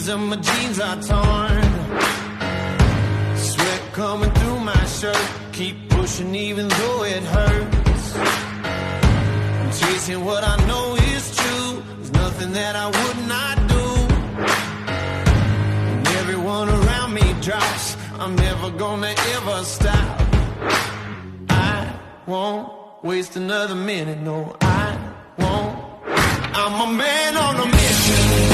sleeves of my jeans are torn. Sweat coming through my shirt. Keep pushing even though it hurts. I'm chasing what I know is true. There's nothing that I would not do. And everyone around me drops. I'm never gonna ever stop. I won't waste another minute. No, I won't. I'm a man on a mission.